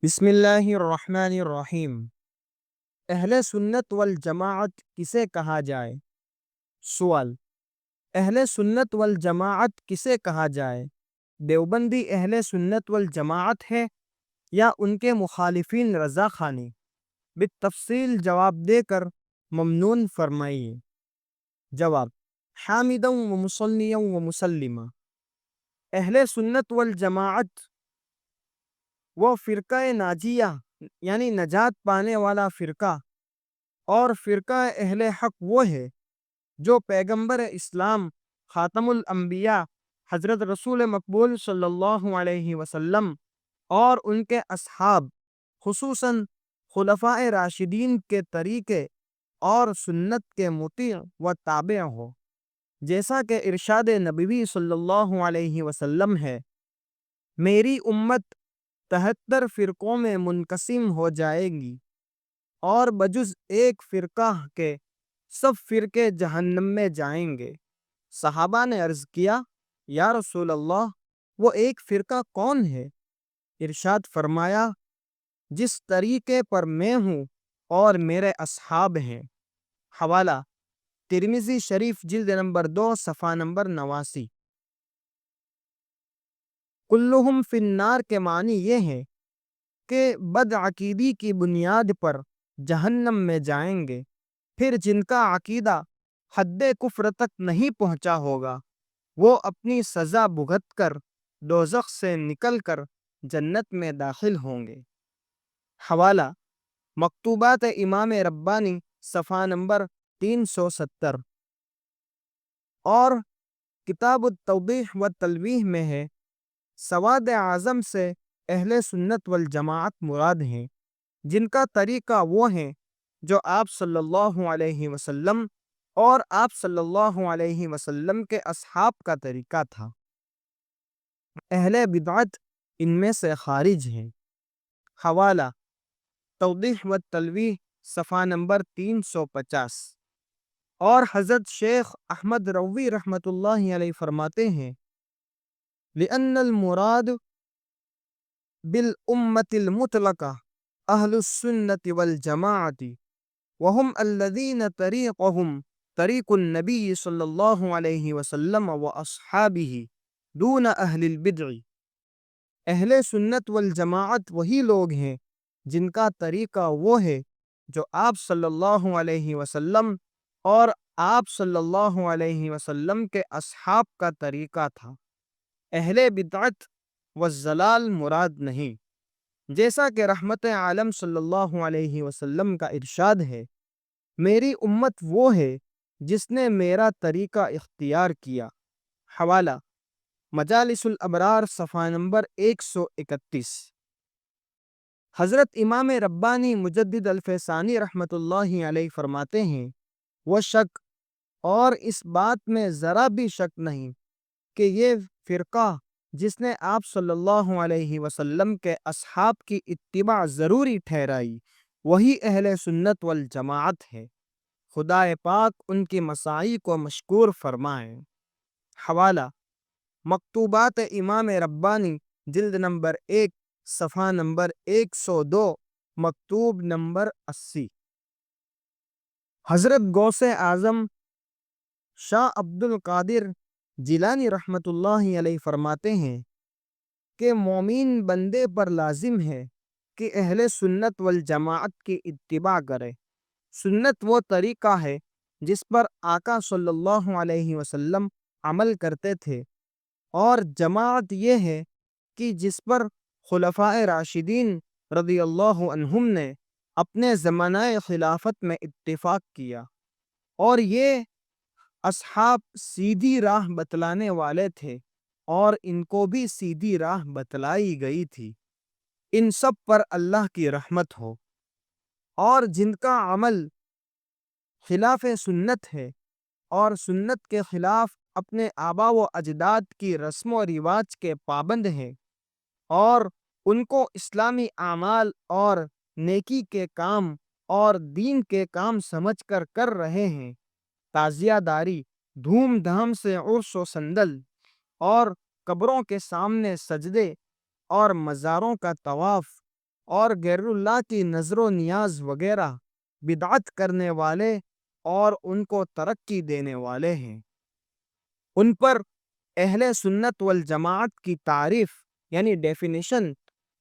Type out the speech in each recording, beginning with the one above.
بسم اللہ الرحمن الرحیم۔ اہل سنت والجماعت کسے کہا جائے؟ سوال: اہل سنت والجماعت کسے کہا جائے؟ دیوبندی اہل سنت والجماعت ہے یا ان کے مخالفین رضا خانی؟ بالتفصیل جواب دے کر ممنون فرمائیے۔ جواب: حامدا و مصلیا و مسلمہ۔ اہل سنت والجماعت وہ فرقہ ناجیہ یعنی نجات پانے والا فرقہ اور فرقہ اہل حق وہ ہے جو پیغمبر اسلام خاتم الانبیاء حضرت رسول مقبول صلی اللہ علیہ وسلم اور ان کے اصحاب خصوصاً خلفائے راشدین کے طریقے اور سنت کے مطیع و تابع ہو، جیسا کہ ارشاد نبوی صلی اللہ علیہ وسلم ہے: میری امت 73 فرقوں میں منقسم ہو جائے گی اور بجز ایک فرقہ کے سب فرقے جہنم میں جائیں گے۔ صحابہ نے عرض کیا: یا رسول اللہ، وہ ایک فرقہ کون ہے؟ ارشاد فرمایا: جس طریقے پر میں ہوں اور میرے اصحاب ہیں۔ حوالہ: ترمذی شریف جلد نمبر 2 صفحہ نمبر 89۔ کلہم فی النار کے معنی یہ ہے کہ بدعقیدی کی بنیاد پر جہنم میں جائیں گے، پھر جن کا عقیدہ حد کفر تک نہیں پہنچا ہوگا وہ اپنی سزا بھگت کر دوزخ سے نکل کر جنت میں داخل ہوں گے۔ حوالہ: مکتوبات امام ربانی صفحہ نمبر 370 اور کتاب التوضیح والتلویح میں ہے: سواد اعظم سے اہل سنت والجماعت مراد ہیں جن کا طریقہ وہ ہیں جو آپ صلی اللہ علیہ وسلم اور آپ صلی اللہ علیہ وسلم کے اصحاب کا طریقہ تھا۔ اہل بدعت ان میں سے خارج ہیں۔ حوالہ: توضیح والتلویح صفحہ نمبر 350۔ اور حضرت شیخ احمد روی رحمۃ اللہ علیہ فرماتے ہیں: لأن المراد بالأمة المطلقة أهل السنة والجماعة وهم الذين طريقهم طريق النبي صلى الله عليه وسلم وأصحابه دون أهل البدع۔ اہل سنت والجماعت وہی لوگ ہیں جن کا طریقہ وہ ہے جو آپ صلی اللہ علیہ وسلم اور آپ صلی اللہ علیہ وسلم کے اصحاب کا طریقہ تھا۔ اہل بدعت والضلال مراد نہیں، جیسا کہ رحمت عالم صلی اللہ علیہ وسلم کا ارشاد ہے: میری امت وہ ہے جس نے میرا طریقہ اختیار کیا۔ حوالہ: مجالس الابرار صفحہ نمبر 131۔ حضرت امام ربانی مجدد الفیضانی رحمۃ اللہ علیہ فرماتے ہیں: وہ شک اور اس بات میں ذرا بھی شک نہیں کہ یہ فرقہ جس نے آپ صلی اللہ علیہ وسلم کے اصحاب کی اتباع ضروری ٹھہرائی وہی اہل سنت والجماعت ہے۔ خدا پاک ان کی مساعی کو مشکور فرمائے۔ حوالہ: مکتوبات امام ربانی جلد نمبر 1 صفحہ نمبر 102 مکتوب نمبر 80۔ حضرت غوث اعظم شاہ عبد القادر جیلانی رحمۃ اللہ علیہ فرماتے ہیں کہ مومن بندے پر لازم ہے کہ اہل سنت والجماعت کی اتباع کرے۔ سنت وہ طریقہ ہے جس پر آقا صلی اللہ علیہ وسلم عمل کرتے تھے، اور جماعت یہ ہے کہ جس پر خلفائے راشدین رضی اللہ عنہم نے اپنے زمانہ خلافت میں اتفاق کیا، اور یہ اصحاب سیدھی راہ بتلانے والے تھے اور ان کو بھی سیدھی راہ بتلائی گئی تھی۔ ان سب پر اللہ کی رحمت ہو۔ اور جن کا عمل خلاف سنت ہے اور سنت کے خلاف اپنے آبا و اجداد کی رسم و رواج کے پابند ہیں اور ان کو اسلامی اعمال اور نیکی کے کام اور دین کے کام سمجھ کر رہے ہیں، تعزیہ داری، دھوم دھام سے عرس و سندل اور قبروں کے سامنے سجدے اور مزاروں کا طواف اور غیر اللہ کی نظر و نیاز وغیرہ بدعت کرنے والے اور ان کو ترقی دینے والے ہیں۔ ان پر اہل سنت والجماعت کی تعریف یعنی ڈیفینیشن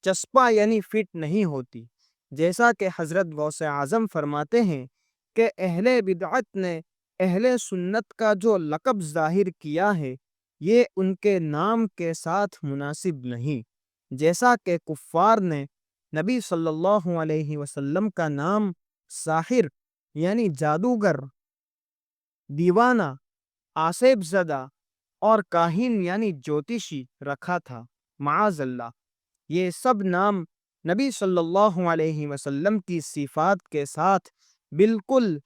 چسپا یعنی فٹ نہیں ہوتی، جیسا کہ حضرت غوث اعظم فرماتے ہیں کہ اہل بدعت نے اہل سنت کا جو لقب ظاہر کیا ہے یہ ان کے نام کے ساتھ مناسب نہیں، جیسا کہ کفار نے نبی صلی اللہ علیہ وسلم کا نام ساحر یعنی جادوگر، دیوانہ، آصف زدہ اور کاہن یعنی جوتشی رکھا تھا۔ معاذ اللہ، یہ سب نام نبی صلی اللہ علیہ وسلم کی صفات کے ساتھ بالکل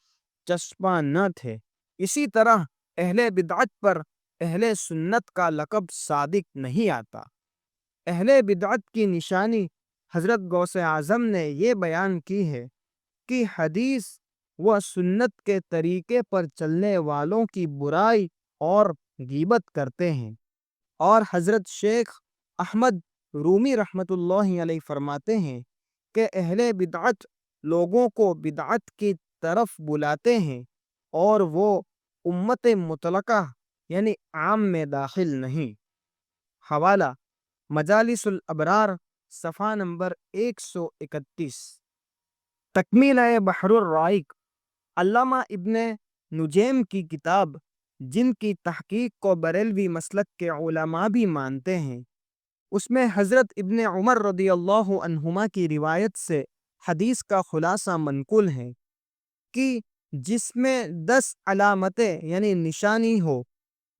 چسپاں نہ تھے۔ اسی طرح اہل بدعت پر اہل سنت کا لقب صادق نہیں آتا۔ اہل بدعت کی نشانی حضرت غوث اعظم نے یہ بیان کی ہے کہ حدیث و سنت کے طریقے پر چلنے والوں کی برائی اور غیبت کرتے ہیں، اور حضرت شیخ احمد رومی رحمۃ اللہ علیہ فرماتے ہیں کہ اہل بدعت لوگوں کو بدعت کی طرف بلاتے ہیں اور وہ امت مطلقہ یعنی عام میں داخل نہیں۔ حوالہ مجالس الابرار صفحہ نمبر 131۔ تکمیلہ بحر الرائق علامہ ابن نجیم کی کتاب، جن کی تحقیق کو بریلوی مسلک کے علماء بھی مانتے ہیں، اس میں حضرت ابن عمر رضی اللہ عنہما کی روایت سے حدیث کا خلاصہ منقول ہے کہ جس میں 10 علامتیں یعنی نشانی ہو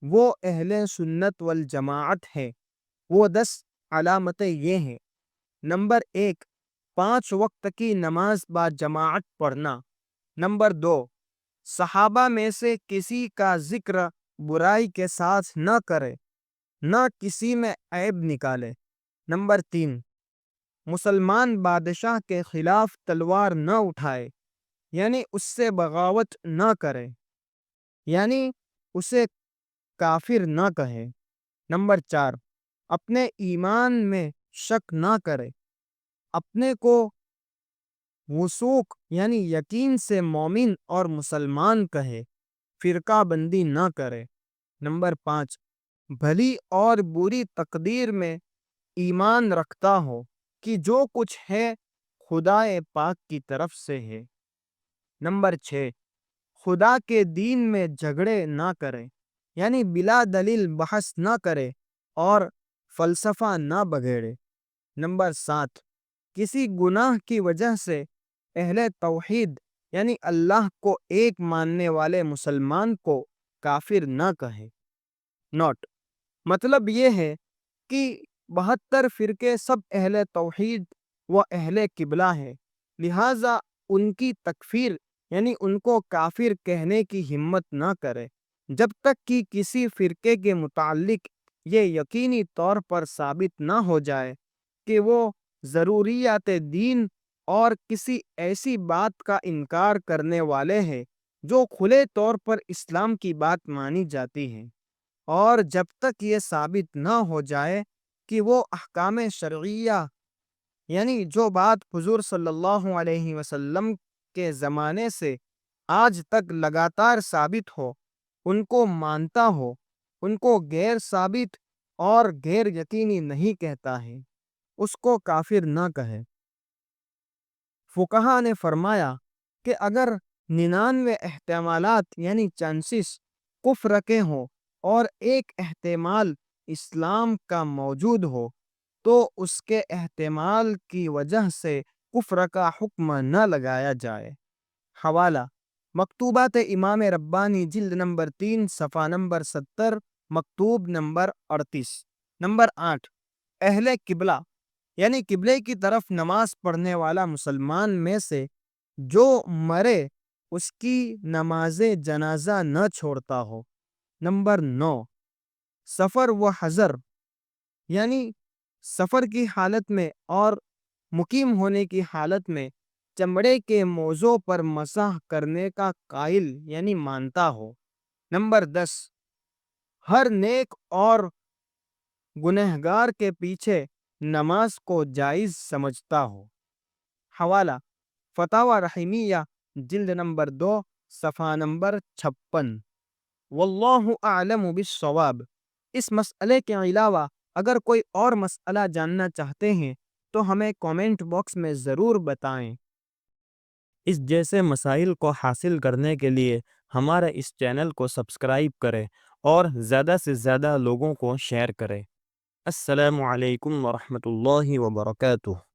وہ اہل سنت والجماعت ہے۔ وہ 10 علامتیں یہ ہیں: نمبر 1، 5 وقت کی نماز با جماعت پڑھنا۔ نمبر 2، صحابہ میں سے کسی کا ذکر برائی کے ساتھ نہ کرے، نہ کسی میں عیب نکالے۔ نمبر 3، مسلمان بادشاہ کے خلاف تلوار نہ اٹھائے، یعنی اس سے بغاوت نہ کرے، یعنی اسے کافر نہ کہے۔ نمبر 4، اپنے ایمان میں شک نہ کرے، اپنے کو وثوق یعنی یقین سے مومن اور مسلمان کہے، فرقہ بندی نہ کرے۔ نمبر 5، بھلی اور بری تقدیر میں ایمان رکھتا ہو کہ جو کچھ ہے خدا پاک کی طرف سے ہے۔ نمبر 6، خدا کے دین میں جھگڑے نہ کرے، یعنی بلا دلیل بحث نہ کرے اور فلسفہ نہ بگیڑے۔ نمبر 7، کسی گناہ کی وجہ سے اہل توحید یعنی اللہ کو ایک ماننے والے مسلمان کو کافر نہ کہے۔ نوٹ: مطلب یہ ہے کہ 72 فرقے سب اہل توحید و اہل قبلہ ہیں، لہٰذا ان کی تکفیر یعنی ان کو کافر کہنے کی ہمت نہ کرے جب تک کہ کسی فرقے کے متعلق یہ یقینی طور پر ثابت نہ ہو جائے کہ وہ ضروریات دین اور کسی ایسی بات کا انکار کرنے والے ہیں جو کھلے طور پر اسلام کی بات مانی جاتی ہے، اور جب تک یہ ثابت نہ ہو جائے کہ وہ احکام شرعیہ یعنی جو بات حضور صلی اللہ علیہ وسلم کے زمانے سے آج تک لگاتار ثابت ہو، ان کو مانتا ہو، ان کو غیر ثابت اور غیر یقینی نہیں کہتا ہے، اس کو کافر نہ کہے۔ فقہا نے فرمایا کہ اگر 99 احتمالات یعنی چانسز کفر کے ہوں اور ایک احتمال اسلام کا موجود ہو تو اس کے احتمال کی وجہ سے کفر کا حکم نہ لگایا جائے۔ حوالہ مکتوبات امام ربانی جلد نمبر 3 صفحہ نمبر 70، مکتوب نمبر 38۔ نمبر 8، اہل قبلہ یعنی قبلے کی طرف نماز پڑھنے والا مسلمان میں سے جو مرے اس کی نماز جنازہ نہ چھوڑتا ہو۔ نمبر 9، سفر و حضر یعنی سفر کی حالت میں اور مقیم ہونے کی حالت میں چمڑے کے موضوع پر مسح کرنے کا قائل یعنی مانتا ہو۔ نمبر 10، ہر نیک اور گنہگار کے پیچھے نماز کو جائز سمجھتا ہو۔ حوالہ فتاوی رحیمیہ جلد نمبر 2 صفحہ نمبر 56۔ واللہ اعلم بالصواب۔ اس مسئلے کے علاوہ اگر کوئی اور مسئلہ جاننا چاہتے ہیں تو ہمیں کومنٹ باکس میں ضرور بتائیں۔ اس جیسے مسائل کو حاصل کرنے کے لیے ہمارے اس چینل کو سبسکرائب کریں اور زیادہ سے زیادہ لوگوں کو شیئر کریں۔ السلام علیکم ورحمۃ اللہ وبرکاتہ۔